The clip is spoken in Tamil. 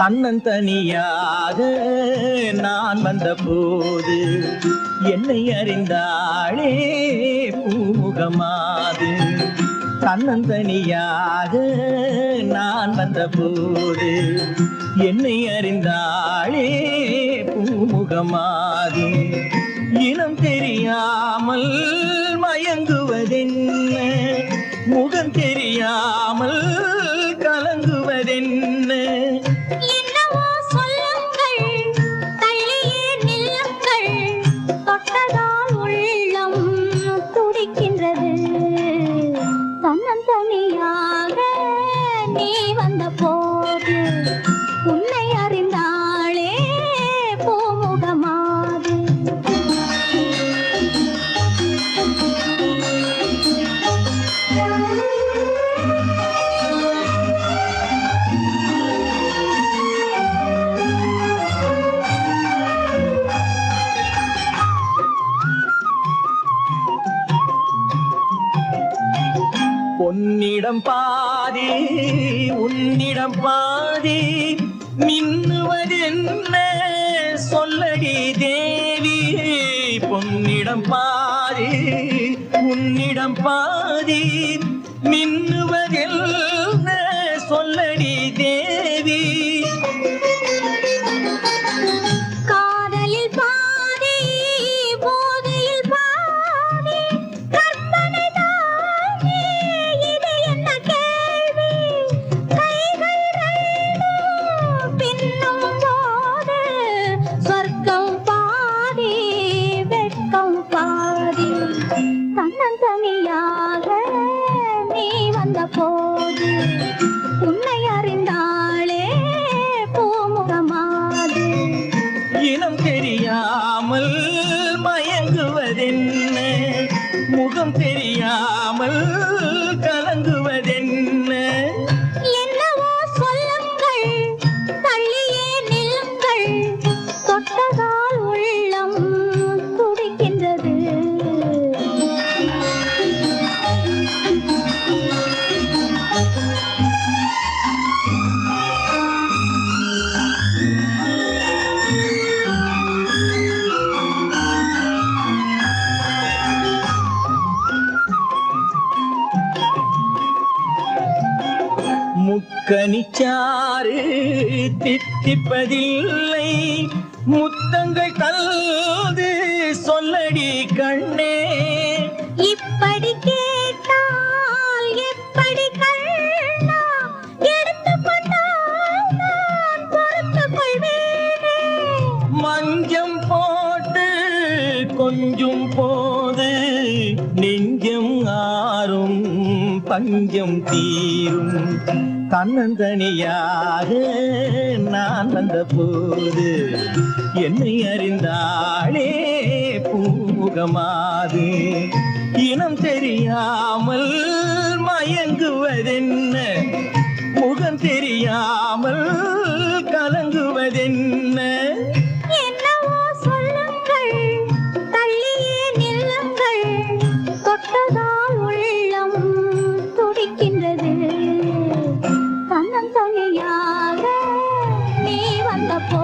தன்னந்தனியாக நான் வந்த போது என்னை அறிந்தாளே பூமுகமாது. தன்னந்தனியாக நான் வந்த போது என்னை அறிந்தாளே பூமுகமாது. இனம் தெரியாமல் மயங்குவதென்ன, முகம் தெரியாமல் கலங்குவதென்ன. தன்னந்தனியாக நீ வந்த போது உன்னை அறிந்தாளே பூமுகமாது. பொன்னிடம் பாதி உன்னிடம் பாதி மின்னுவதென்ன சொல்லடி தேவி. பொன்னிடம் பாதி உன்னிடம் பாதி மின்னுவதென்ன சொல்லடி தேவி. தன்னந்தனியாக நீ வந்த போது உன்னை அறிந்தாளே பூமுகமாது. இனம் தெரியாமல் மயங்குவதென்ன, முகம் தெரியாமல் கலங்குவதென்ன. என்னவோ சொல்லுங்கள், தள்ளியே நில்லுங்கள், தொட்டதால் உள்ளம் துடிக்கின்றது. முக்கனிச்சாறு தித்திப்பதில்லை, முத்தங்கள் கல்து சொல்லடி கண்ணே. இப்படி கேட்டால் எப்படி கண்ணா, எடுத்துக்கொண்டால் நான் பொறுத்துக் கொள்வேனே. மஞ்சம் போட்டு கொஞ்சம் போது நெஞ்சம் ஆறும் பஞ்சம் தீரும். தன்னந்தனியாக நான் வந்த போது என்னை அறிந்தாளே பூமுகமாது. இனம் தெரியாமல் மயங்குவதென்ன, முகம் தெரியாமல் கலங்குவதென்ன. என்னவோ சொல்லுங்கள், தள்ளியே நில்லுங்கள், தொட்டதால் உள்ளம் துடிக்கின்றது. தன்னந்தனியாக நீ வந்த போ